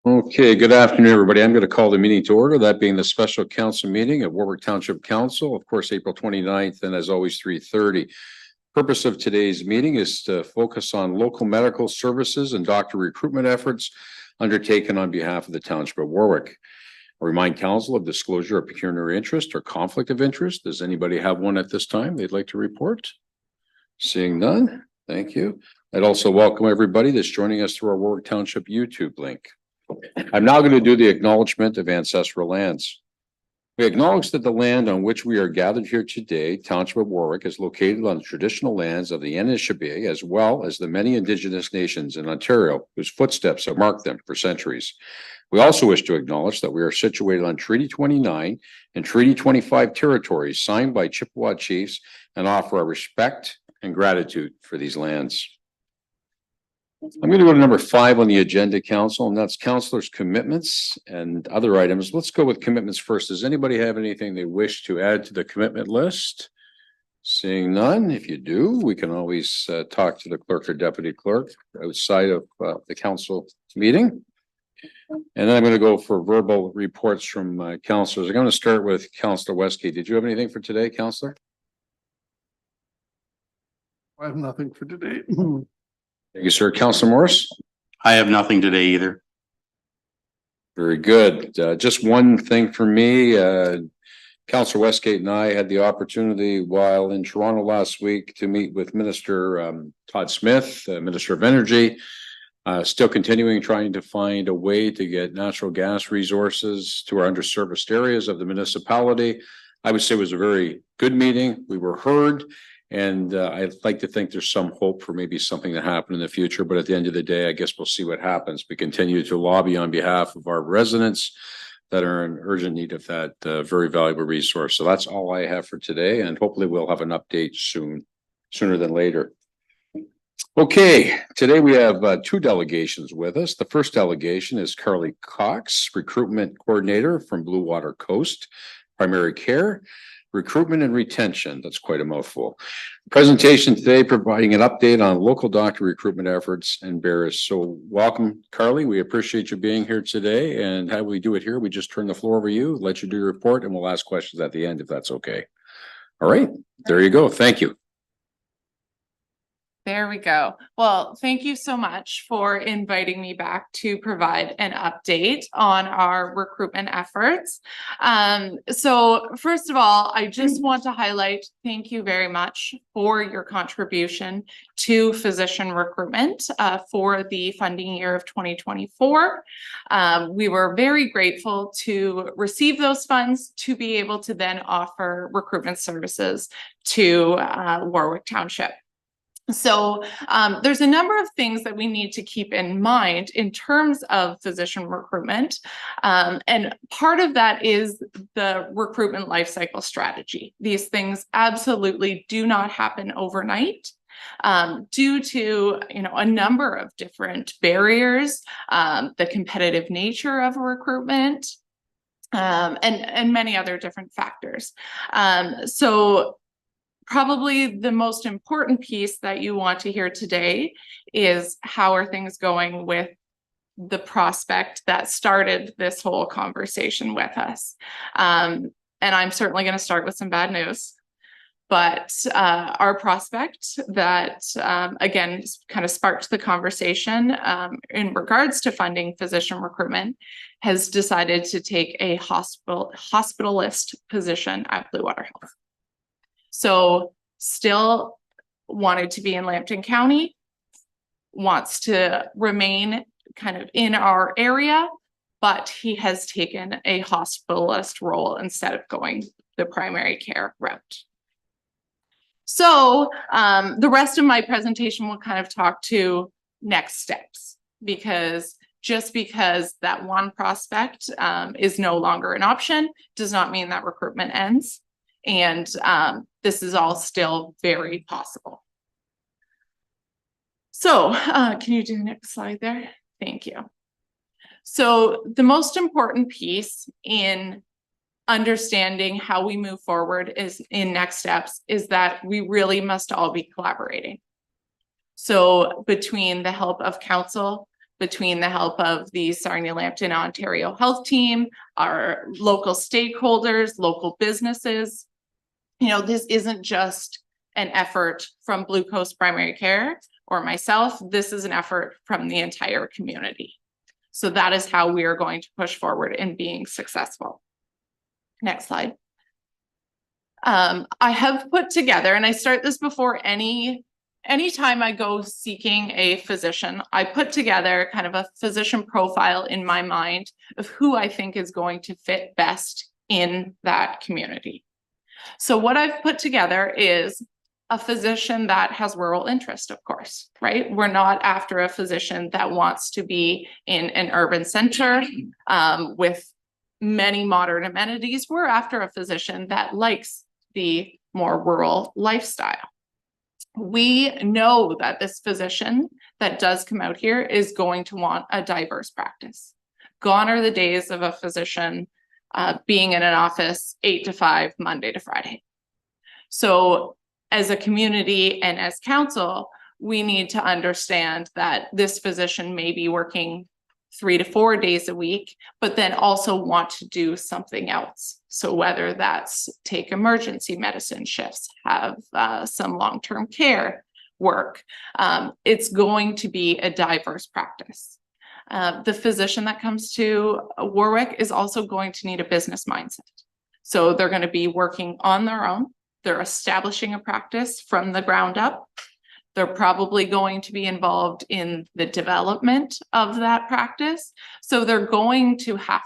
Okay, good afternoon, everybody. I'm going to call the meeting to order, that being the special council meeting of Warwick Township Council, of course, April 29th, and as always, 3:30. Purpose of today's meeting is to focus on local medical services and doctor recruitment efforts undertaken on behalf of the Township of Warwick. I remind council of disclosure of pecuniary interest or conflict of interest. Does anybody have one at this time they'd like to report? Seeing none, thank you. I'd also welcome everybody that's joining us through our Warwick Township YouTube link. I'm now going to do the acknowledgement of ancestral lands. We acknowledge that the land on which we are gathered here today, Township of Warwick, is located on the traditional lands of the Anishinaabe, as well as the many Indigenous nations in Ontario, whose footsteps have marked them for centuries. We also wish to acknowledge that we are situated on Treaty 29 and Treaty 25 territories signed by Chippewa chiefs and offer our respect and gratitude for these lands. I'm going to go to number 5 on the agenda, council, and that's councilors' commitments and other items. Let's go with commitments first. Does anybody have anything they wish to add to the commitment list? Seeing none, if you do, we can always talk to the clerk or deputy clerk outside of the council meeting. And then I'm going to go for verbal reports from councilors. I'm going to start with Councillor Westgate. Did you have anything for today, councillor? I have nothing for today. Thank you, sir. Councillor Morris? I have nothing today either. Very good. Just one thing for me. Councillor Westgate and I had the opportunity while in Toronto last week to meet with Minister Todd Smith, Minister of Energy, still continuing trying to find a way to get natural gas resources to our underserviced areas of the municipality. I would say it was a very good meeting. We were heard. And I'd like to think there's some hope for maybe something to happen in the future. But at the end of the day, I guess we'll see what happens. We continue to lobby on behalf of our residents that are in urgent need of that very valuable resource. So that's all I have for today. And hopefully we'll have an update sooner than later. Okay, today we have 2 delegations with us. The first delegation is Carly Cox, recruitment coordinator from Blue Water Coast Primary Care. Recruitment and retention, that's quite a mouthful. Presentation today providing an update on local doctor recruitment efforts and barriers. So welcome, Carly. We appreciate you being here today. And how we do it here, we just turn the floor over to you, let you do your report, and we'll ask questions at the end if that's okay. All right, there you go. Thank you. There we go. Well, thank you so much for inviting me back to provide an update on our recruitment efforts. So first of all, I just want to highlight, thank you very much for your contribution to physician recruitment for the funding year of 2024. We were very grateful to receive those funds to be able to then offer recruitment services to Warwick Township. So there's a number of things that we need to keep in mind in terms of physician recruitment. And part of that is the recruitment lifecycle strategy. These things absolutely do not happen overnight. Due to a number of different barriers, the competitive nature of recruitment, and many other different factors. So probably the most important piece that you want to hear today is how are things going with the prospect that started this whole conversation with us. And I'm certainly going to start with some bad news. But our prospect that, again, kind of sparked the conversation in regards to funding physician recruitment has decided to take a hospitalist position at Blue Water Health. So still wanted to be in Lambton County, wants to remain kind of in our area, but he has taken a hospitalist role instead of going the primary care route. So the rest of my presentation will kind of talk to next steps, because just because that one prospect is no longer an option does not mean that recruitment ends. And this is all still very possible. So can you do the next slide there? Thank you. So the most important piece in understanding how we move forward is in next steps is that we really must all be collaborating. So between the help of council, between the help of the Sarnia-Lambton Ontario Health Team, our local stakeholders, local businesses. You know, this isn't just an effort from Blue Coast Primary Care or myself. This is an effort from the entire community. So that is how we are going to push forward in being successful. Next slide. I have put together, and I start this before anytime I go seeking a physician, I put together kind of a physician profile in my mind of who I think is going to fit best in that community. So what I've put together is a physician that has rural interest, of course, right? We're not after a physician that wants to be in an urban center with many modern amenities. We're after a physician that likes the more rural lifestyle. We know that this physician that does come out here is going to want a diverse practice. Gone are the days of a physician being in an office 8 to 5, Monday to Friday. So as a community and as council, we need to understand that this physician may be working 3 to 4 days a week, but then also want to do something else. So whether that's take emergency medicine shifts, have some long-term care work, it's going to be a diverse practice. The physician that comes to Warwick is also going to need a business mindset. So they're going to be working on their own. They're establishing a practice from the ground up. They're probably going to be involved in the development of that practice. So they're going to have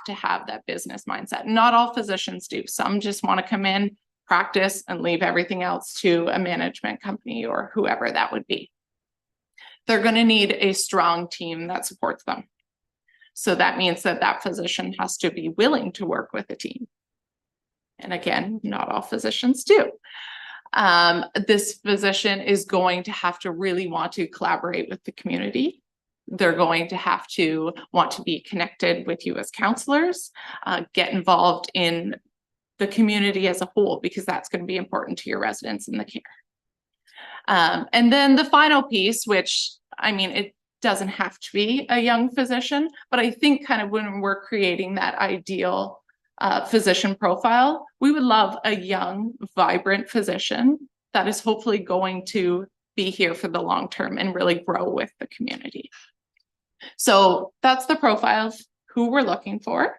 that business mindset. Not all physicians do. Some just want to come in, practice, and leave everything else to a management company or whoever that would be. They're going to need a strong team that supports them. So that means that that physician has to be willing to work with a team. And again, not all physicians do. This physician is going to have to really want to collaborate with the community. They're going to have to want to be connected with you as counselors, get involved in the community as a whole, because that's going to be important to your residents in the care. And then the final piece, which, I mean, it doesn't have to be a young physician, but I think kind of when we're creating that ideal physician profile, we would love a young, vibrant physician that is hopefully going to be here for the long term and really grow with the community. So that's the profile of who we're looking for.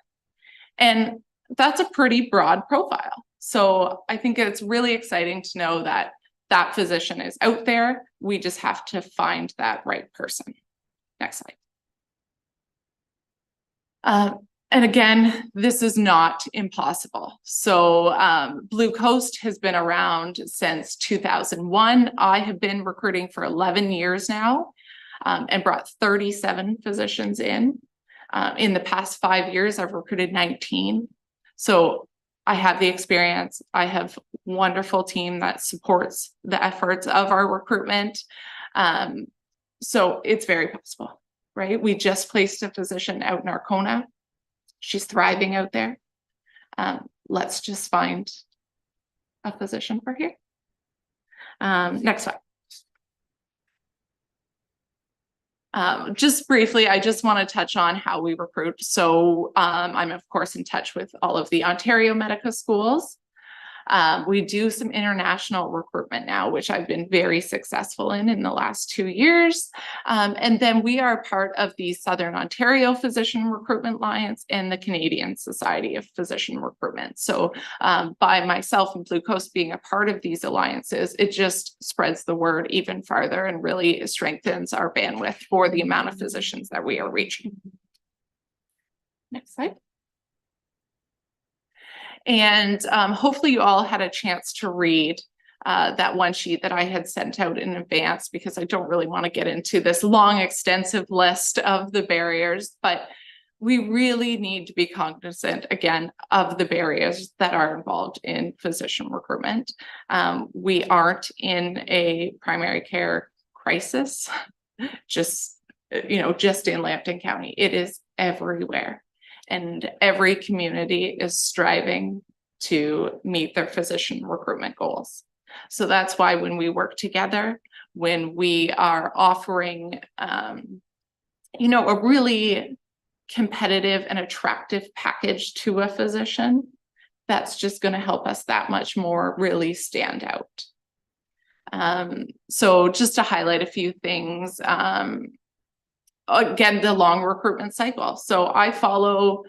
And that's a pretty broad profile. So I think it's really exciting to know that that physician is out there. We just have to find that right person. Next slide. And again, this is not impossible. So Blue Coast has been around since 2001. I have been recruiting for 11 years now and brought 37 physicians in. In the past 5 years, I've recruited 19. So I have the experience. I have a wonderful team that supports the efforts of our recruitment. So it's very possible, right? We just placed a physician out in Arkona. She's thriving out there. Let's just find a physician for here. Next slide. Just briefly, I just want to touch on how we recruit. So I'm of course in touch with all of the Ontario medical schools. We do some international recruitment now, which I've been very successful in the last 2 years. And then we are part of the Southern Ontario Physician Recruitment Alliance and the Canadian Society of Physician Recruitment. So by myself and Blue Coast being a part of these alliances, it just spreads the word even farther and really strengthens our bandwidth for the amount of physicians that we are reaching. Next slide. And hopefully you all had a chance to read that one sheet that I had sent out in advance, because I don't really want to get into this long, extensive list of the barriers, but we really need to be cognizant, again, of the barriers that are involved in physician recruitment. We aren't in a primary care crisis, just in Lambton County. It is everywhere. And every community is striving to meet their physician recruitment goals. So that's why when we work together, when we are offering you know, a really competitive and attractive package to a physician, that's just going to help us that much more really stand out. So just to highlight a few things, again, the long recruitment cycle. So I follow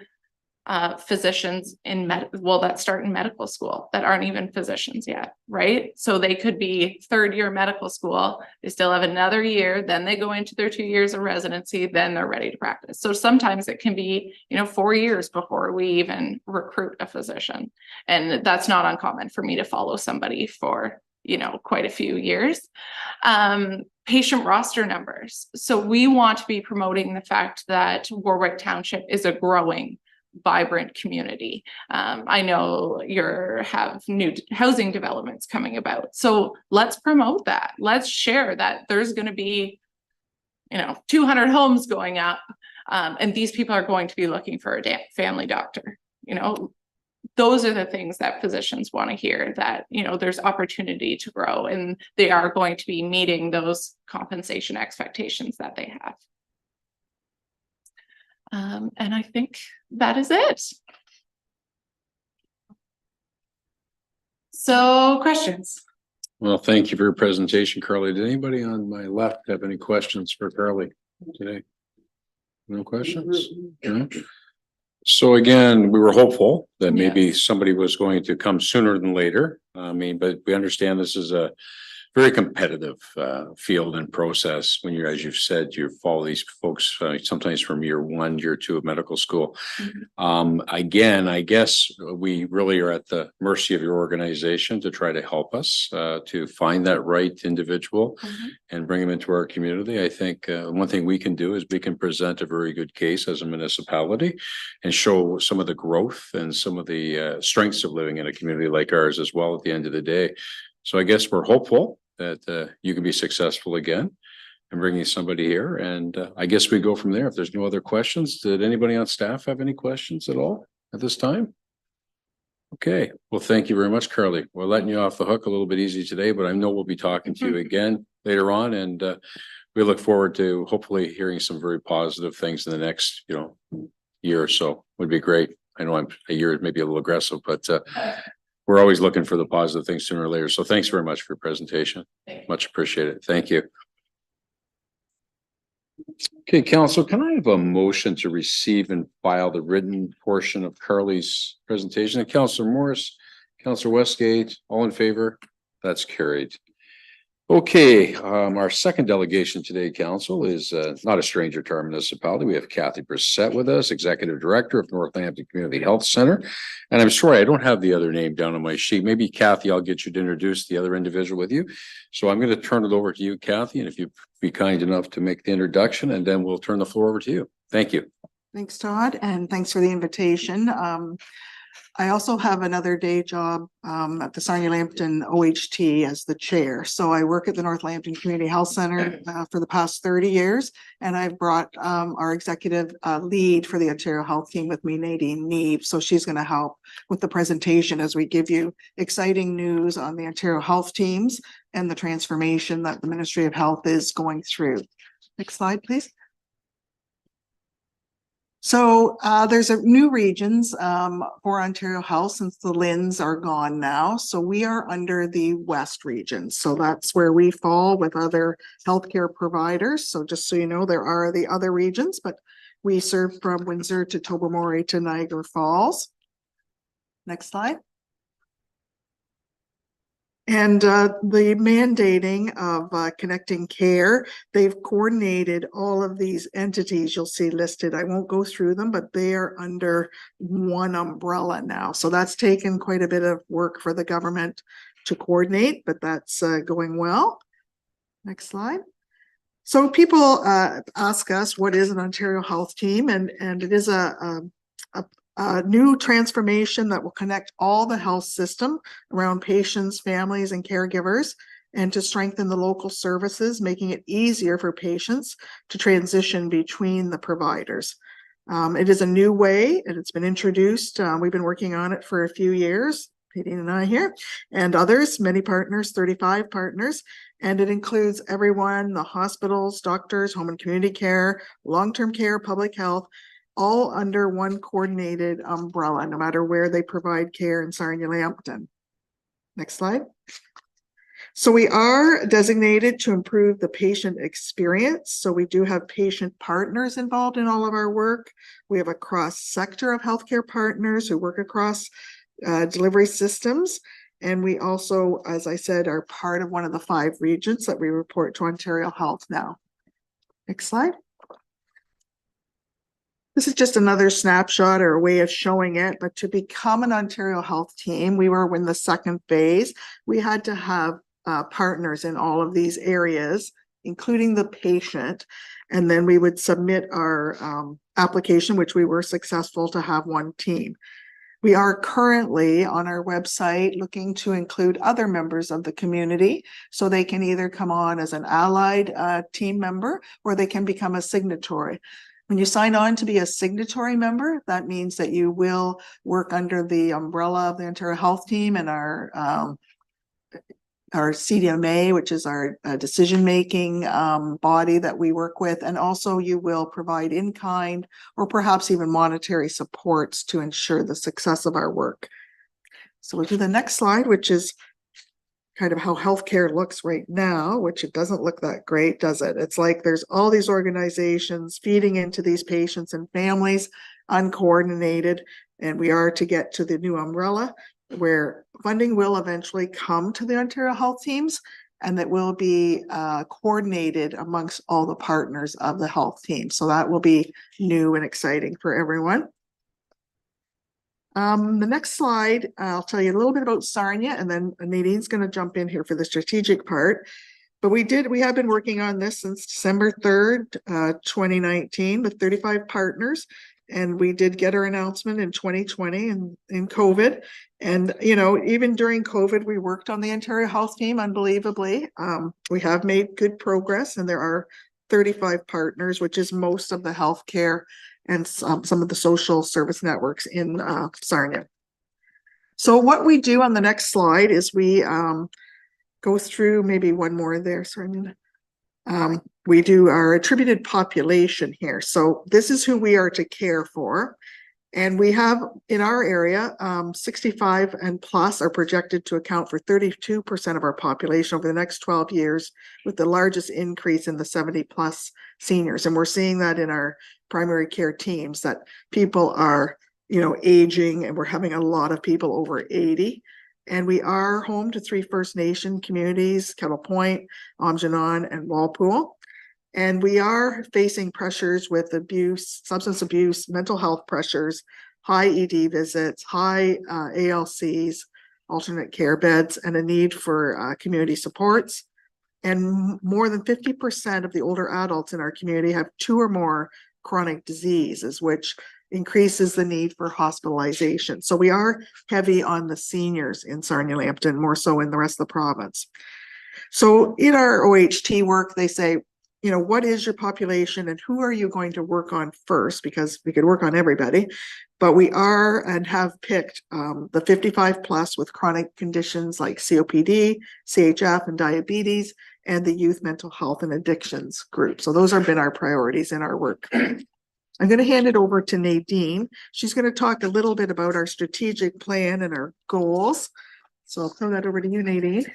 physicians that start in medical school that aren't even physicians yet, right? So they could be third year medical school, they still have another year, then they go into their 2 years of residency, then they're ready to practice. So sometimes it can be, you know, 4 years before we even recruit a physician. And that's not uncommon for me to follow somebody for, you know, quite a few years. Patient roster numbers. So we want to be promoting the fact that Warwick Township is a growing, vibrant community. I know have new housing developments coming about. So let's promote that. Let's share that there's going to be, you know, 200 homes going up, and these people are going to be looking for a family doctor. You know, those are the things that physicians want to hear, that, you know, there's opportunity to grow and they are going to be meeting those compensation expectations that they have. And I think that is it. So questions? Well, thank you for your presentation, Carly. Did anybody on my left have any questions for Carly today? No questions? No? So again, we were hopeful that maybe somebody was going to come sooner than later. I mean, but we understand this is a very competitive field and process when you're, as you've said, you follow these folks sometimes from year 1, year 2 of medical school. Again, I guess we really are at the mercy of your organization to try to help us to find that right individual and bring them into our community. I think one thing we can do is we can present a very good case as a municipality and show some of the growth and some of the strengths of living in a community like ours as well at the end of the day. So I guess we're hopeful that you can be successful again in bringing somebody here. And I guess we go from there. If there's no other questions, did anybody on staff have any questions at all at this time? Okay, well, thank you very much, Carly. We're letting you off the hook a little bit easy today, but I know we'll be talking to you again later on. And we look forward to hopefully hearing some very positive things in the next, you know, year or so. Would be great. I know a year maybe a little aggressive, but we're always looking for the positive things sooner or later. So thanks very much for your presentation. Much appreciated. Thank you. Okay, Council, can I have a motion to receive and file the written portion of Carly's presentation? And Councillor Morris, Councillor Westgate, all in favor? That's carried. Okay, our second delegation today, Council, is not a stranger to our municipality. We have Kathy Brissett with us, Executive Director of Northampton Community Health Center. And I'm sorry, I don't have the other name down on my sheet. Maybe Kathy, I'll get you to introduce the other individual with you. So I'm going to turn it over to you, Kathy, and if you'd be kind enough to make the introduction, and then we'll turn the floor over to you. Thank you. Thanks, Todd, and thanks for the invitation. I also have another day job at the Sarnia Lambton OHT as the chair. So I work at the North Lambton Community Health Center for the past 30 years. And I've brought our executive lead for the Ontario Health Team with me, Nadine Neeb. So she's going to help with the presentation as we give you exciting news on the Ontario Health Teams and the transformation that the Ministry of Health is going through. Next slide, please. So there's a new regions for Ontario Health since the LHINs are gone now. So we are under the West region. So that's where we fall with other healthcare providers. So just so you know, there are the other regions, but we serve from Windsor to Tobermory to Niagara Falls. Next slide. And the mandating of Connecting Care, they've coordinated all of these entities you'll see listed. I won't go through them, but they are under one umbrella now. So that's taken quite a bit of work for the government to coordinate, but that's going well. Next slide. So people ask us, what is an Ontario Health Team? And it is a new transformation that will connect all the health system around patients, families, and caregivers, and to strengthen the local services, making it easier for patients to transition between the providers. It is a new way, and it's been introduced. We've been working on it for a few years. Nadine and I here, and others, many partners, 35 partners. And it includes everyone, the hospitals, doctors, home and community care, long-term care, public health, all under one coordinated umbrella, no matter where they provide care in Sarnia-Lambton. Next slide. So we are designated to improve the patient experience. So we do have patient partners involved in all of our work. We have a cross sector of healthcare partners who work across delivery systems. And we also, as I said, are part of one of the 5 regions that we report to Ontario Health now. Next slide. This is just another snapshot or a way of showing it, but to become an Ontario Health team, we were in the 2nd phase. We had to have partners in all of these areas, including the patient, and then we would submit our application, which we were successful to have one team. We are currently on our website looking to include other members of the community, so they can either come on as an allied team member or they can become a signatory. When you sign on to be a signatory member, that means that you will work under the umbrella of the Ontario Health Team and our CDMA, which is our decision-making body that we work with. And also you will provide in-kind or perhaps even monetary supports to ensure the success of our work. So we'll do the next slide, which is kind of how healthcare looks right now, which it doesn't look that great, does it? It's like there's all these organizations feeding into these patients and families, uncoordinated, and we are to get to the new umbrella where funding will eventually come to the Ontario Health teams, and that will be coordinated amongst all the partners of the health team. So that will be new and exciting for everyone. The next slide, I'll tell you a little bit about Sarnia, and then Nadine's going to jump in here for the strategic part. But we have been working on this since December 3rd, 2019 with 35 partners. And we did get our announcement in 2020 and in COVID. And, you know, even during COVID, we worked on the Ontario Health team unbelievably. We have made good progress, and there are 35 partners, which is most of the healthcare and some of the social service networks in Sarnia. So what we do on the next slide is we go through maybe one more there. Sorry, we do our attributed population here. So this is who we are to care for. And we have in our area, 65 and plus are projected to account for 32% of our population over the next 12 years, with the largest increase in the 70 plus seniors. And we're seeing that in our primary care teams, that people are, you know, aging, and we're having a lot of people over 80. And we are home to 3 First Nation communities, Kettle Point, Aamjiwnaarn, and Walpole. And we are facing pressures with abuse, substance abuse, mental health pressures, high ED visits, high ALCs, alternate care beds, and a need for community supports. And more than 50% of the older adults in our community have 2 or more chronic diseases, which increases the need for hospitalization. So we are heavy on the seniors in Sarnia-Lambton, more so in the rest of the province. So in our OHT work, they say, you know, what is your population and who are you going to work on first? Because we could work on everybody, but we are and have picked the 55 plus with chronic conditions like COPD, CHF, and diabetes, and the youth mental health and addictions group. So those have been our priorities in our work. I'm going to hand it over to Nadine. She's going to talk a little bit about our strategic plan and our goals. So I'll throw that over to you, Nadine.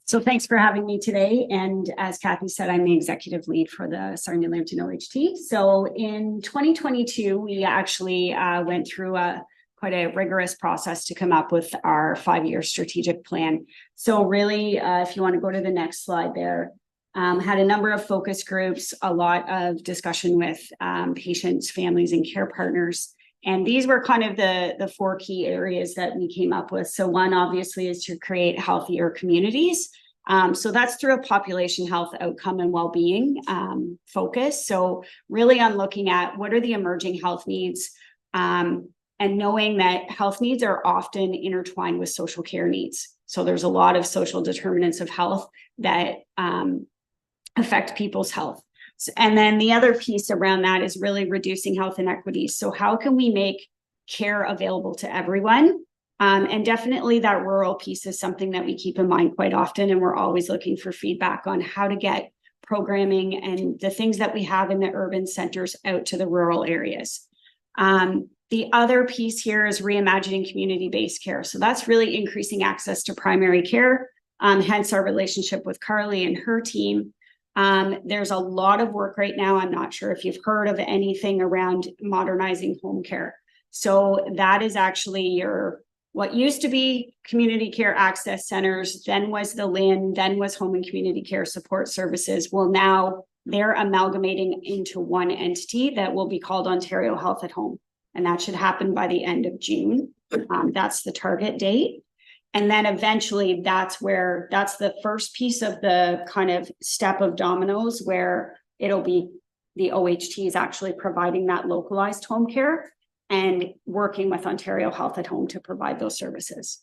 So thanks for having me today. And as Kathy said, I'm the executive lead for the Sarnia-Lambton OHT. So in 2022, we actually went through quite a rigorous process to come up with our 5-year strategic plan. So really, if you want to go to the next slide there, had a number of focus groups, a lot of discussion with patients, families, and care partners. And these were kind of the 4 key areas that we came up with. So one obviously is to create healthier communities. So that's through a population health outcome and well-being focus. So really on looking at what are the emerging health needs, and knowing that health needs are often intertwined with social care needs. So there's a lot of social determinants of health that affect people's health. And then the other piece around that is really reducing health inequities. So how can we make care available to everyone. And definitely that rural piece is something that we keep in mind quite often, and we're always looking for feedback on how to get programming and the things that we have in the urban centers out to the rural areas. The other piece here is reimagining community-based care. So that's really increasing access to primary care, hence our relationship with Carly and her team. There's a lot of work right now. I'm not sure if you've heard of anything around modernizing home care. So that is actually what used to be community care access centers, then was the LHIN, then was home and community care support services. Well, now they're amalgamating into one entity that will be called Ontario Health at Home. And that should happen by the end of June. That's the target date. And then eventually that's the first piece of the kind of step of dominoes where it'll be the OHTs actually providing that localized home care and working with Ontario Health at Home to provide those services.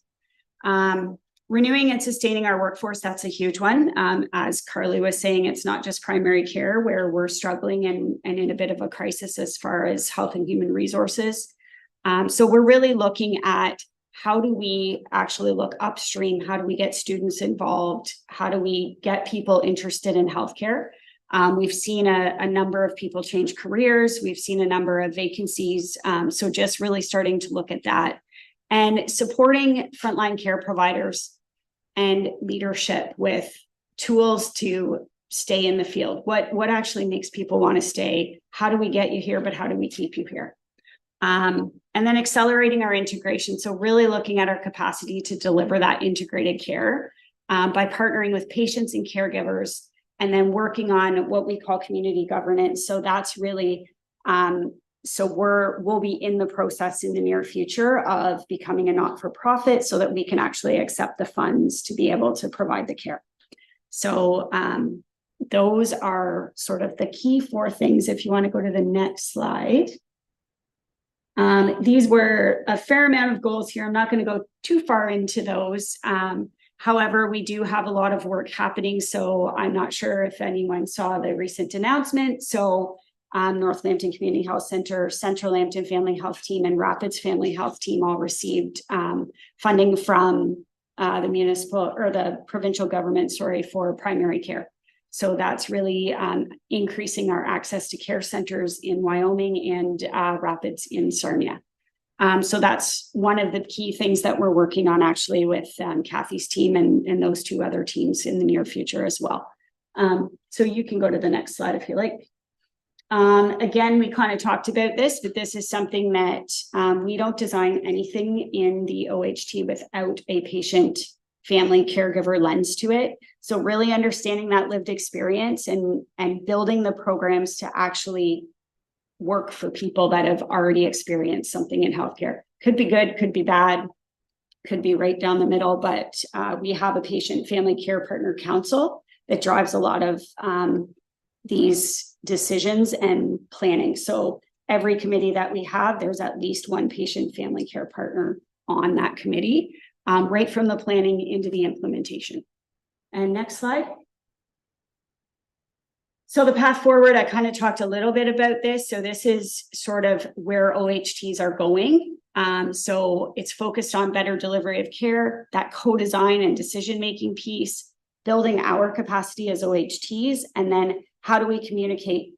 Renewing and sustaining our workforce, that's a huge one. As Carly was saying, it's not just primary care where we're struggling and in a bit of a crisis as far as health and human resources. So we're really looking at how do we actually look upstream? How do we get students involved? How do we get people interested in healthcare? We've seen a number of people change careers. We've seen a number of vacancies. So just really starting to look at that and supporting frontline care providers and leadership with tools to stay in the field. What actually makes people want to stay? How do we get you here, but how do we keep you here? And then accelerating our integration. So really looking at our capacity to deliver that integrated care by partnering with patients and caregivers, and then working on what we call community governance. So that's really, we'll be in the process in the near future of becoming a not-for-profit so that we can actually accept the funds to be able to provide the care. So those are sort of the key 4 things. If you want to go to the next slide. These were a fair amount of goals here. I'm not going to go too far into those. However, we do have a lot of work happening. So I'm not sure if anyone saw the recent announcement. So North Lambton Community Health Center, Central Lambton Family Health Team, and Rapids Family Health Team all received funding from the municipal or the provincial government, for primary care. So that's really increasing our access to care centers in Wyoming and Rapids in Sarnia. So that's one of the key things that we're working on actually with Kathy's team and those 2 other teams in the near future as well. So you can go to the next slide if you like. Again, we kind of talked about this, but this is something that we don't design anything in the OHT without a patient, family, caregiver lens to it. So really understanding that lived experience and building the programs to actually work for people that have already experienced something in healthcare. Could be good, could be bad, could be right down the middle, but we have a patient family care partner council that drives a lot of these decisions and planning. So every committee that we have, there's at least one patient family care partner on that committee, right from the planning into the implementation. And next slide. So the path forward, I kind of talked a little bit about this. So this is sort of where OHTs are going. So it's focused on better delivery of care, that co-design and decision-making piece, building our capacity as OHTs, and then how do we communicate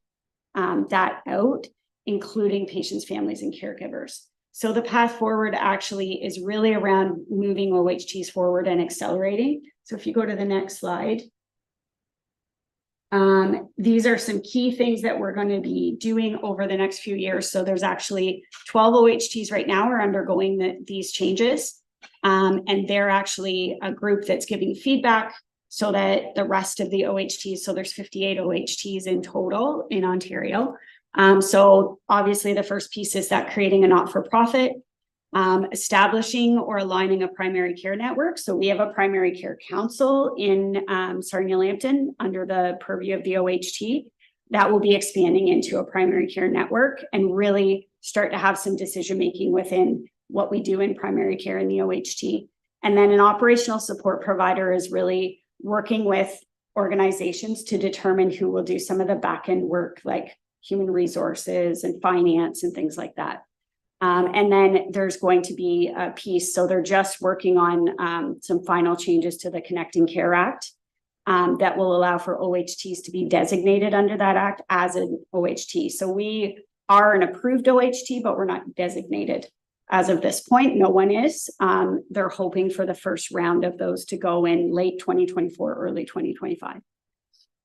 that out, including patients, families, and caregivers. So the path forward actually is really around moving OHTs forward and accelerating. So if you go to the next slide. These are some key things that we're going to be doing over the next few years. So there's actually 12 OHTs right now are undergoing these changes. And they're actually a group that's giving feedback so that the rest of the OHTs, so there's 58 OHTs in total in Ontario. So obviously the first piece is that creating a not-for-profit, establishing or aligning a primary care network. So we have a primary care council in Sarnia-Lambton under the purview of the OHT that will be expanding into a primary care network and really start to have some decision-making within what we do in primary care in the OHT. And then an operational support provider is really working with organizations to determine who will do some of the back-end work like human resources and finance and things like that. And then there's going to be a piece, so they're just working on some final changes to the Connecting Care Act that will allow for OHTs to be designated under that act as an OHT. So we are an approved OHT, but we're not designated. As of this point, no one is. They're hoping for the first round of those to go in late 2024, early 2025.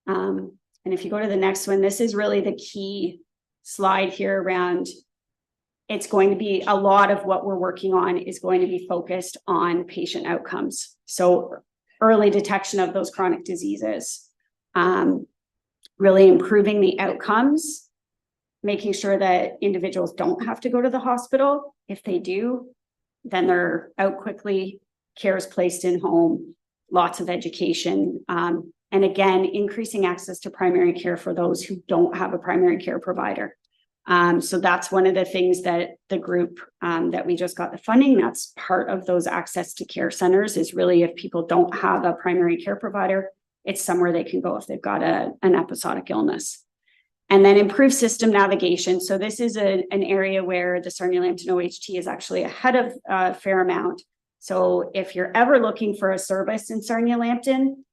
And if you go to the next one, this is really the key slide here around, it's going to be a lot of what we're working on is going to be focused on patient outcomes. So early detection of those chronic diseases, really improving the outcomes, making sure that individuals don't have to go to the hospital. If they do, then they're out quickly, care is placed in home, lots of education. And again, increasing access to primary care for those who don't have a primary care provider. So that's one of the things that the group that we just got the funding, that's part of those access to care centers, is really if people don't have a primary care provider, it's somewhere they can go if they've got an episodic illness. And then improve system navigation. So this is an area where the Sarnia-Lambton OHT is actually ahead of a fair amount. So if you're ever looking for a service in Sarnia-Lambton,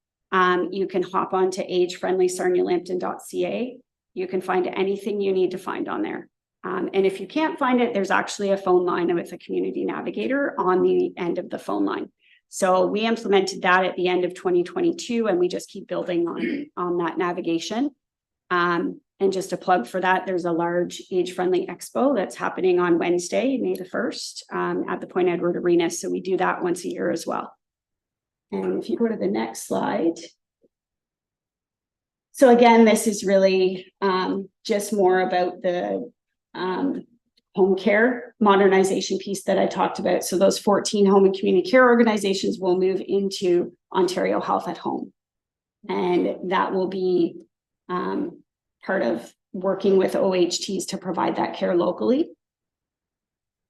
you can hop on to agesfriendlysarnialambton.ca. You can find anything you need to find on there. And if you can't find it, there's actually a phone line with a community navigator on the end of the phone line. So we implemented that at the end of 2022, and we just keep building on that navigation. And just a plug for that, there's a large age-friendly expo that's happening on Wednesday, May the 1st, at the Point Edward Arena. So we do that once a year as well. And if you go to the next slide. So again, this is really just more about the home care modernization piece that I talked about. So those 14 home and community care organizations will move into Ontario Health at Home. And that will be part of working with OHTs to provide that care locally.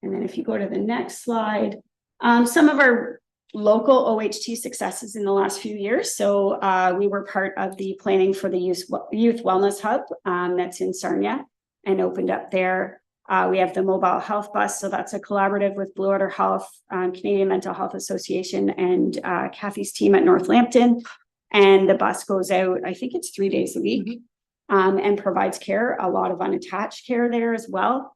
And then if you go to the next slide, some of our local OHT successes in the last few years. So we were part of the planning for the Youth Wellness Hub that's in Sarnia and opened up there. We have the mobile health bus. So that's a collaborative with Blue Water Health, Canadian Mental Health Association, and Kathy's team at Northampton. And the bus goes out, I think it's 3 days a week, and provides care, a lot of unattached care there as well.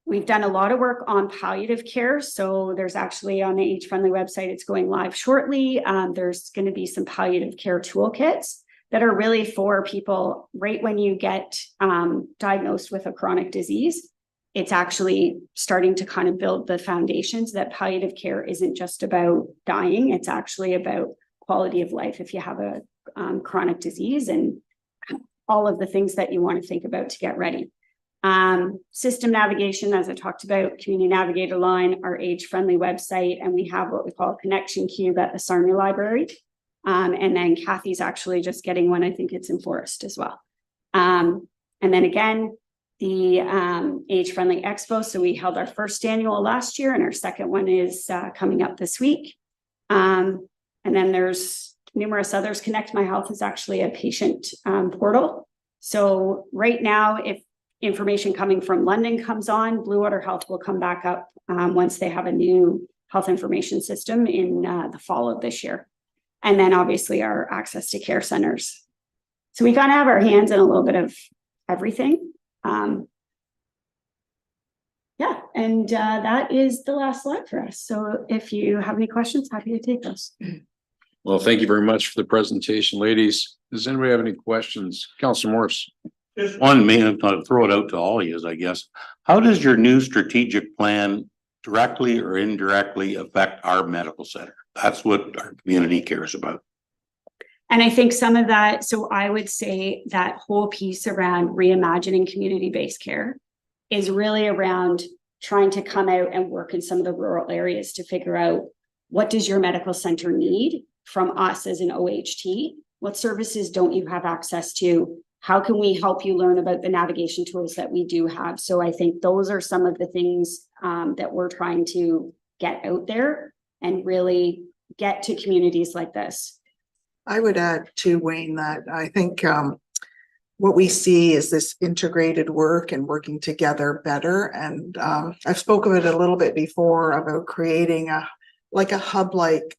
We've done a lot of work on palliative care. So there's actually on the Age Friendly website, it's going live shortly. There's going to be some palliative care toolkits that are really for people right when you get diagnosed with a chronic disease. It's actually starting to kind of build the foundations that palliative care isn't just about dying. It's actually about quality of life if you have a chronic disease and all of the things that you want to think about to get ready. System navigation, as I talked about, community navigator line, our age-friendly website, and we have what we call a connection cube at the Sarnia Library. And then Kathy's actually just getting one. I think it's in Forest as well. And then again, the age-friendly expo. So we held our first annual last year, and our second one is coming up this week. And then there's numerous others. Connect My Health is actually a patient portal. So right now, if information coming from London comes on, Blue Water Health will come back up once they have a new health information system in the fall of this year. And then obviously our access to care centers. So we kind of have our hands in a little bit of everything. Yeah, and that is the last slide for us. So if you have any questions, happy to take those. Well, thank you very much for the presentation, ladies. Does anybody have any questions? Councilor Morris. Just one, man, I'll throw it out to all of you, I guess. How does your new strategic plan directly or indirectly affect our medical center? That's what our community cares about. And I think some of that, so I would say that whole piece around reimagining community-based care is really around trying to come out and work in some of the rural areas to figure out what does your medical center need from us as an OHT? What services don't you have access to? How can we help you learn about the navigation tools that we do have? So I think those are some of the things that we're trying to get out there and really get to communities like this. I would add to Wayne that I think what we see is this integrated work and working together better. And I've spoken of it a little bit before about creating a hub-like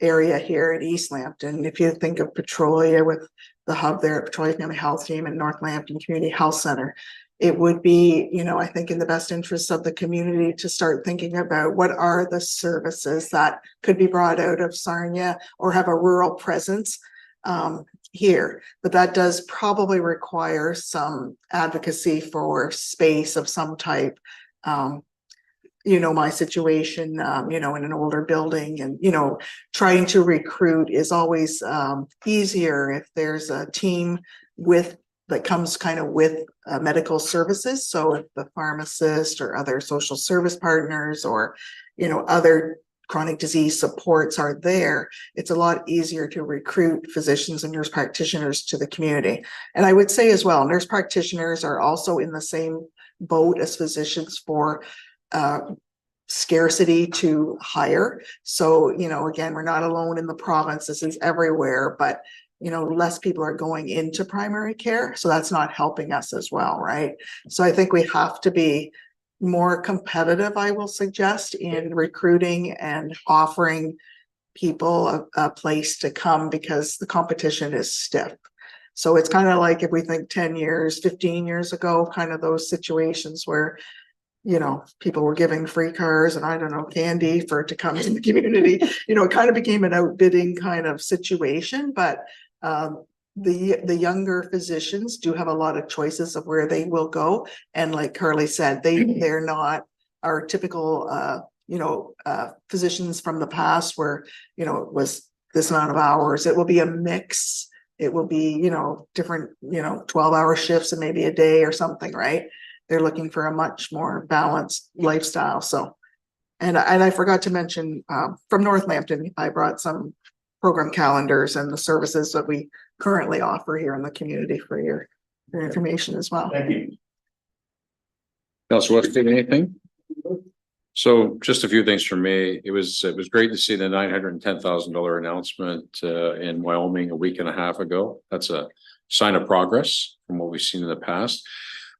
area here at East Lambton. If you think of Petrolia with the hub there at Petrolia Family Health Team and North Lambton Community Health Center, it would be, I think in the best interest of the community to start thinking about what are the services that could be brought out of Sarnia or have a rural presence here. But that does probably require some advocacy for space of some type. My situation, in an older building, and, trying to recruit is always easier if there's a team that comes kind of with medical services. So if the pharmacist or other social service partners or, other chronic disease supports are there, it's a lot easier to recruit physicians and nurse practitioners to the community. And I would say as well, nurse practitioners are also in the same boat as physicians for scarcity to hire. So, again, we're not alone in the province. This is everywhere, but less people are going into primary care. So that's not helping us as well, right? So I think we have to be more competitive, I will suggest, in recruiting and offering people a place to come, because the competition is stiff. So it's kind of like if we think 10 years, 15 years ago, kind of those situations where people were giving free cars and I don't know, candy to come in the community, it kind of became an outbidding kind of situation. But the younger physicians do have a lot of choices of where they will go. And like Carly said, they're not our typical, physicians from the past where, it was this amount of hours. It will be a mix. It will be, different, 12-hour shifts and maybe a day or something, right? They're looking for a much more balanced lifestyle. So, and I forgot to mention, from North Lambton, I brought some program calendars and the services that we currently offer here in the community for your information as well. Thank you. Councilor Weston, anything? So just a few things from me. It was great to see the $910,000 announcement in Wyoming a week and a half ago. That's a sign of progress from what we've seen in the past.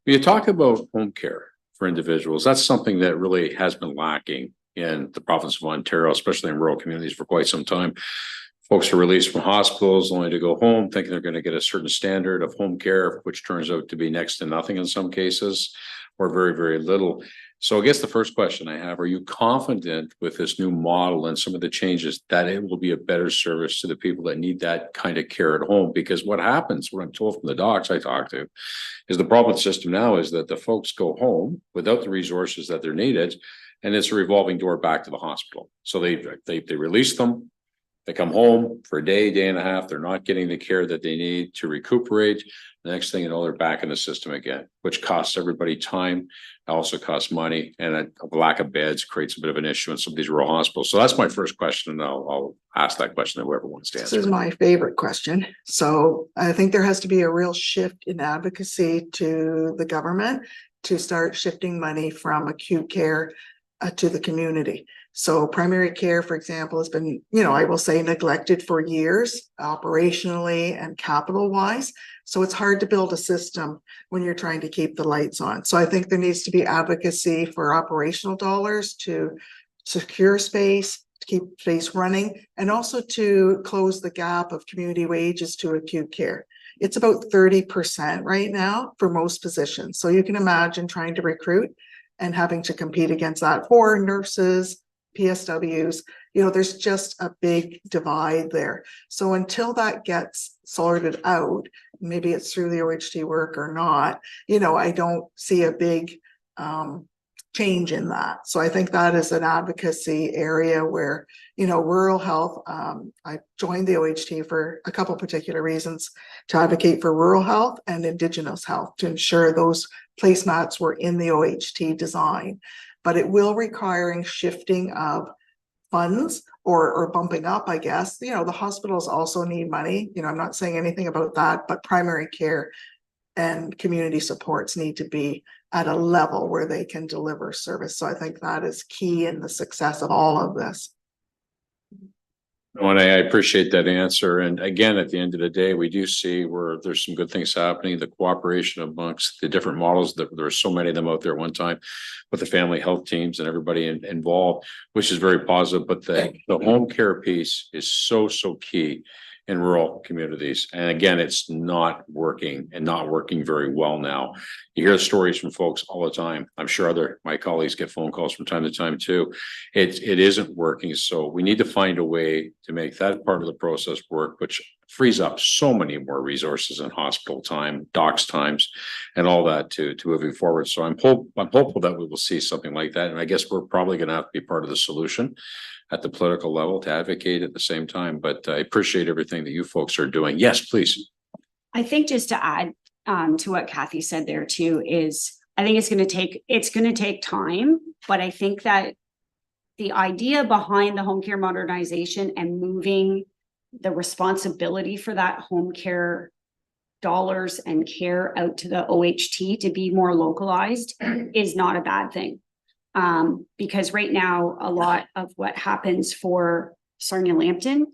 When you talk about home care for individuals, that's something that really has been lacking in the province of Ontario, especially in rural communities, for quite some time. Folks are released from hospitals only to go home thinking they're going to get a certain standard of home care, which turns out to be next to nothing in some cases, or very, very little. So I guess the first question I have, are you confident with this new model and some of the changes that it will be a better service to the people that need that kind of care at home? Because what happens, what I'm told from the docs I talk to, is the problem with the system now is that the folks go home without the resources that they're needed, and it's a revolving door back to the hospital. So they release them. They come home for a day and a half. They're not getting the care that they need to recuperate. The next thing you know, they're back in the system again, which costs everybody time. It also costs money, and a lack of beds creates a bit of an issue in some of these rural hospitals. So that's my first question, and I'll ask that question to whoever wants to answer. This is my favorite question. So I think there has to be a real shift in advocacy to the government to start shifting money from acute care to the community. So primary care, for example, has been, I will say, neglected for years, operationally and capital wise. So it's hard to build a system when you're trying to keep the lights on. So I think there needs to be advocacy for operational dollars to secure space, to keep space running, and also to close the gap of community wages to acute care. It's about 30% right now for most positions. So you can imagine trying to recruit and having to compete against that for nurses, PSWs, there's just a big divide there. So until that gets sorted out, maybe it's through the OHT work or not, I don't see a big change in that. So I think that is an advocacy area where, rural health, I joined the OHT for a couple particular reasons, to advocate for rural health and Indigenous health, to ensure those placemats were in the OHT design. But it will require shifting of funds or bumping up, I guess. The hospitals also need money. I'm not saying anything about that, but primary care and community supports need to be at a level where they can deliver service. So I think that is key in the success of all of this. No, and I appreciate that answer. And again, at the end of the day, we do see where there's some good things happening, the cooperation amongst the different models, that there are so many of them out there at one time with the family health teams and everybody involved, which is very positive. But the home care piece is so key in rural communities. And again, it's not working and not working very well now. You hear stories from folks all the time. I'm sure my colleagues get phone calls from time to time too. It isn't working. So we need to find a way to make that part of the process work, which frees up so many more resources in hospital time, docs times, and all that to moving forward. So I'm hopeful that we will see something like that. And I guess we're probably going to have to be part of the solution at the political level to advocate at the same time. But I appreciate everything that you folks are doing. Yes, please. I think just to add to what Kathy said there too is I think it's going to take time, but I think that the idea behind the home care modernization and moving the responsibility for that home care dollars and care out to the OHT to be more localized is not a bad thing. Because right now, a lot of what happens for Sarnia-Lambton,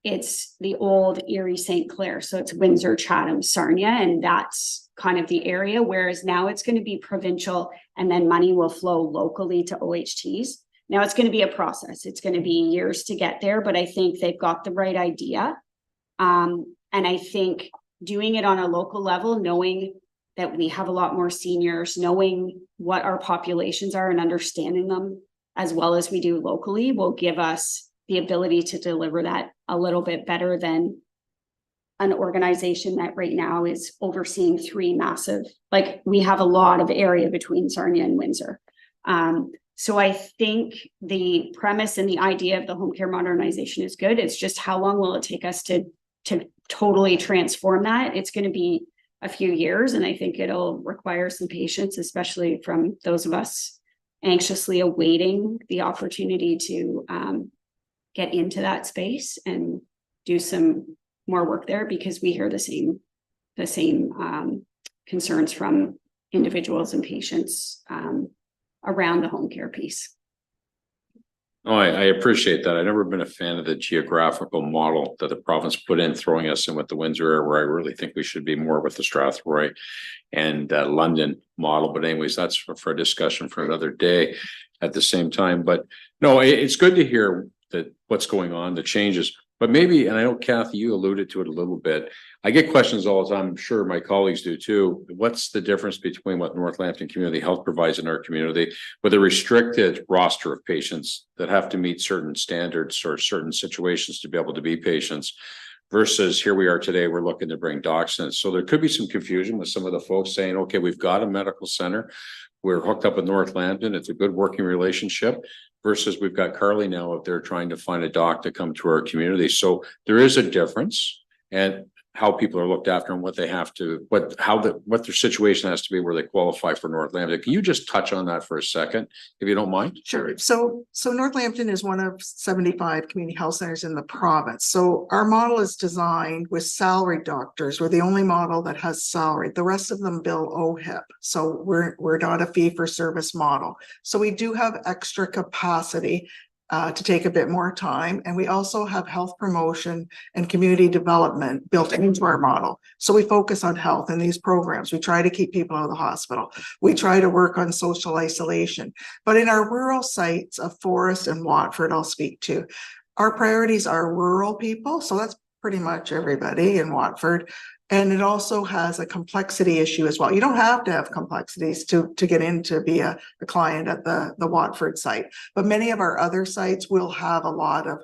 it's the old Erie St. Clair. So it's Windsor, Chatham, Sarnia, and that's kind of the area. Whereas now it's going to be provincial and then money will flow locally to OHTs. Now it's going to be a process. It's going to be years to get there, but I think they've got the right idea. And I think doing it on a local level, knowing that we have a lot more seniors, knowing what our populations are and understanding them as well as we do locally will give us the ability to deliver that a little bit better than an organization that right now is overseeing three massive, like we have a lot of area between Sarnia and Windsor. So I think the premise and the idea of the home care modernization is good. It's just how long will it take us to totally transform that? It's going to be a few years, and I think it'll require some patience, especially from those of us anxiously awaiting the opportunity to get into that space and do some more work there, because we hear the same concerns from individuals and patients around the home care piece. Oh, I appreciate that. I've never been a fan of the geographical model that the province put in, throwing us in with the Windsor area, where I really think we should be more with the Strathroy and London model. But anyways, that's for a discussion for another day at the same time. But no, it's good to hear that what's going on, the changes. But maybe, and I know Kathy, you alluded to it a little bit. I get questions all the time. I'm sure my colleagues do too. What's the difference between what North Lambton Community Health provides in our community with a restricted roster of patients that have to meet certain standards or certain situations to be able to be patients, versus here we are today, we're looking to bring docs in. So there could be some confusion with some of the folks saying, okay, we've got a medical center, we're hooked up with North Lambton, it's a good working relationship, versus we've got Carly now out there trying to find a doc to come to our community. So there is a difference, and how people are looked after and what they have to, what their situation has to be where they qualify for North Lambton. Can you just touch on that for a second, if you don't mind? Sure. So North Lambton is one of 75 community health centers in the province. So our model is designed with salaried doctors. We're the only model that has salary. The rest of them bill OHIP. So we're not a fee for service model. So we do have extra capacity to take a bit more time. And we also have health promotion and community development built into our model. So we focus on health in these programs. We try to keep people out of the hospital. We try to work on social isolation. But in our rural sites of Forest and Watford, I'll speak to, our priorities are rural people. So that's pretty much everybody in Watford. And it also has a complexity issue as well. You don't have to have complexities to get in to be a client at the Watford site. But many of our other sites will have a lot of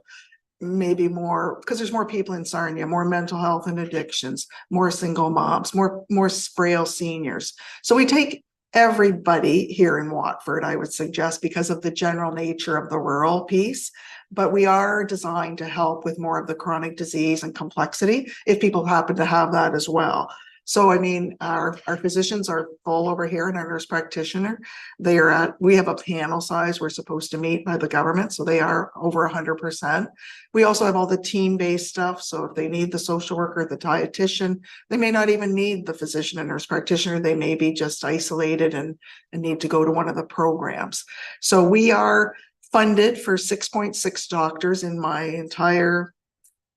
maybe more, because there's more people in Sarnia, more mental health and addictions, more single moms, more frail seniors. So we take everybody here in Watford, I would suggest, because of the general nature of the rural piece. But we are designed to help with more of the chronic disease and complexity if people happen to have that as well. So, I mean, our physicians are full over here, and our nurse practitioner, we have a panel size we're supposed to meet by the government. So they are over 100%. We also have all the team-based stuff. So if they need the social worker, the dietitian, they may not even need the physician and nurse practitioner. They may be just isolated and need to go to one of the programs. So we are funded for 6.6 doctors in my entire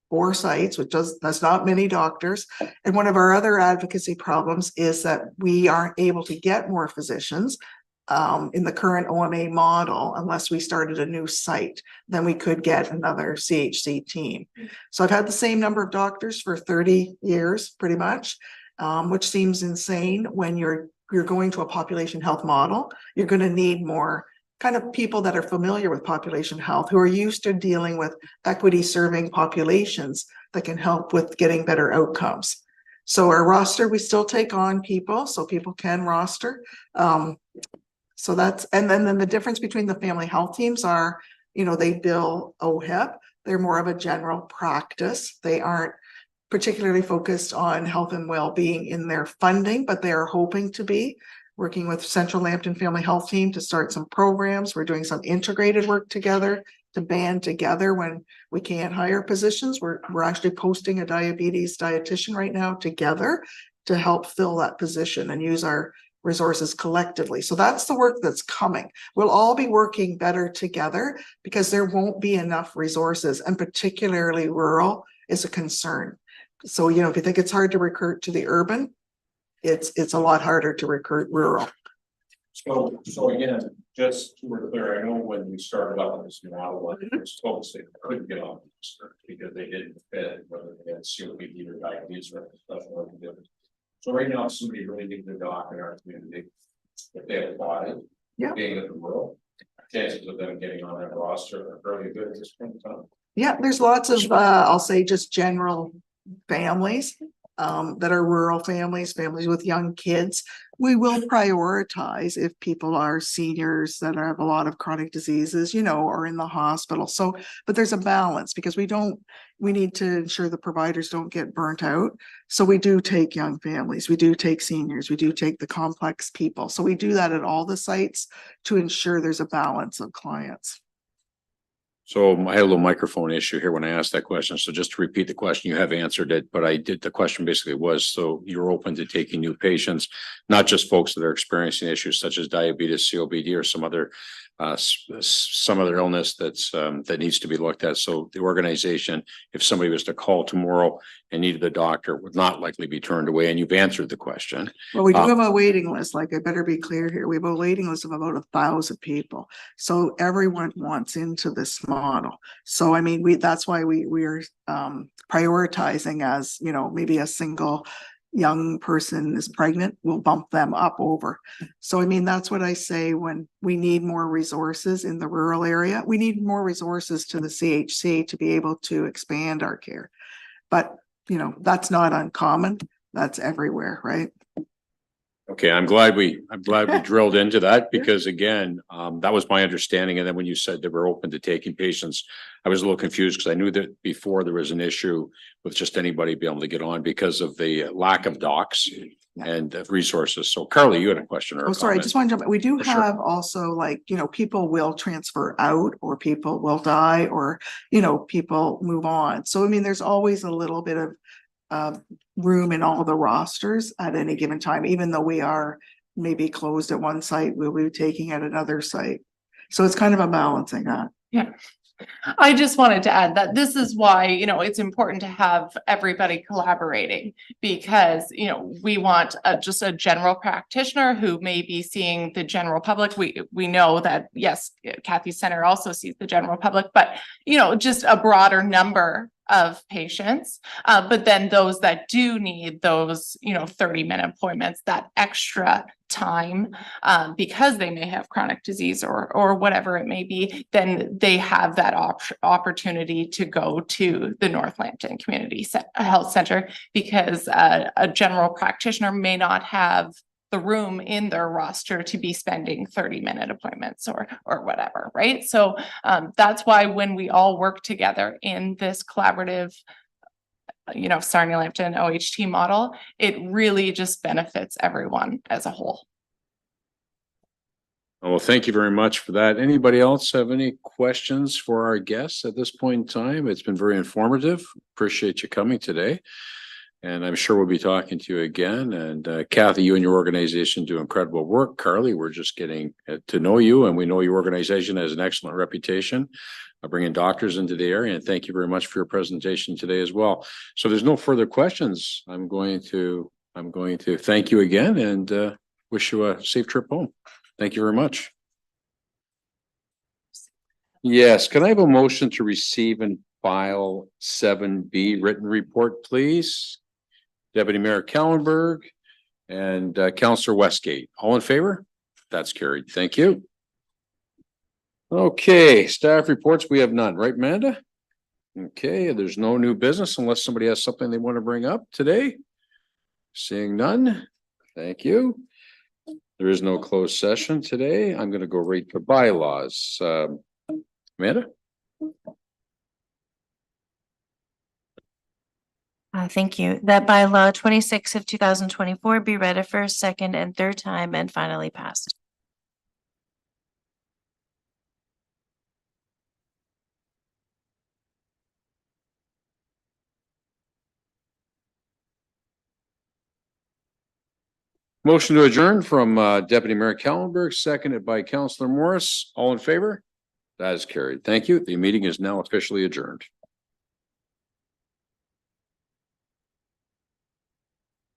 4 sites, that's not many doctors. And one of our other advocacy problems is that we aren't able to get more physicians in the current OMA model unless we started a new site. Then we could get another CHC team. So I've had the same number of doctors for 30 years, pretty much, which seems insane when you're going to a population health model. You're going to need more kind of people that are familiar with population health, who are used to dealing with equity serving populations that can help with getting better outcomes. So our roster, we still take on people, so people can roster. So that's, and then the difference between the family health teams are, you know, they bill OHIP. They're more of a general practice. They aren't particularly focused on health and well-being in their funding, but they are hoping to be. Working with Central Lambton Family Health Team to start some programs. We're doing some integrated work together to band together when we can't hire positions. We're actually posting a diabetes dietitian right now together to help fill that position and use our resources collectively. So that's the work that's coming. We'll all be working better together because there won't be enough resources, and particularly rural is a concern. So, you know, if you think it's hard to recruit to the urban, it's a lot harder to recruit rural. So again, just to be clear, I know when we started out on this model, it was folks that couldn't get on this because they didn't fit, whether they had COPD or diabetes or special conditions. So right now, if somebody really needs a doc in our community, if they applied, Yeah. being at the rural, chances of them getting on that roster are fairly good at this point in time. Yeah, there's lots of, I'll say just general families that are rural families with young kids. We will prioritize if people are seniors that have a lot of chronic diseases, you know, or in the hospital. So, but there's a balance because we need to ensure the providers don't get burnt out. So we do take young families, we do take seniors, we do take the complex people. So we do that at all the sites to ensure there's a balance of clients. So I had a little microphone issue here when I asked that question. So just to repeat the question, you have answered it, but the question basically was, so you're open to taking new patients, not just folks that are experiencing issues such as diabetes, COPD, or some other illness that needs to be looked at. So the organization, if somebody was to call tomorrow and needed a doctor, would not likely be turned away. And you've answered the question. Well, we do have a waiting list, like I better be clear here. We have a waiting list of about 1,000 people. So everyone wants into this model. So, I mean, that's why we're prioritizing as, you know, maybe a single young person is pregnant, we'll bump them up over. So, I mean, that's what I say when we need more resources in the rural area. We need more resources to the CHC to be able to expand our care. But, you know, that's not uncommon. That's everywhere, right? Okay, I'm glad we drilled into that because again, that was my understanding. And then when you said that we're open to taking patients, I was a little confused because I knew that before there was an issue with just anybody being able to get on because of the lack of docs and resources. So Carly, you had a question or a Oh, sorry, I comment. just want to jump. We do Sure. have also, like, you know, people will transfer out or people will die or, you know, people move on. So, I mean, there's always a little bit of room in all the rosters at any given time, even though we are maybe closed at one site, we'll be taking at another site. So it's kind of a balancing act. Yeah. I just wanted to add that this is why, you know, it's important to have everybody collaborating because, you know, we want just a general practitioner who may be seeing the general public. We know that, yes, Kathy's center also sees the general public, but, you know, just a broader number of patients. But then those that do need those, you know, 30-minute appointments, that extra time, because they may have chronic disease or whatever it may be, then they have that opportunity to go to the North Lambton Community Health Center because a general practitioner may not have the room in their roster to be spending 30-minute appointments or whatever, right? So that's why when we all work together in this collaborative, you know, Sarnia Lambton OHT model, it really just benefits everyone as a whole. Well, thank you very much for that. Anybody else have any questions for our guests at this point in time? It's been very informative. Appreciate you coming today. And I'm sure we'll be talking to you again. And Kathy, you and your organization do incredible work. Carly, we're just getting to know you, and we know your organization has an excellent reputation of bringing doctors into the area. And thank you very much for your presentation today as well. So there's no further questions. I'm going to thank you again and wish you a safe trip home. Thank you very much. Yes, can I have a motion to receive and file 7B written report, please? Deputy Mayor Kallenberg and Councillor Westgate. All in favor? That's carried. Thank you. Okay, staff reports, we have none, right, Amanda? Okay, there's no new business unless somebody has something they want to bring up today. Seeing none, thank you. There is no closed session today. I'm going to go right to bylaws. Amanda? Thank you. That bylaw 26 of 2024 be read a first, second, and third time and finally passed. Motion to adjourn from Deputy Mayor Kallenberg, seconded by Councillor Morris. All in favor? That is carried. Thank you. The meeting is now officially adjourned.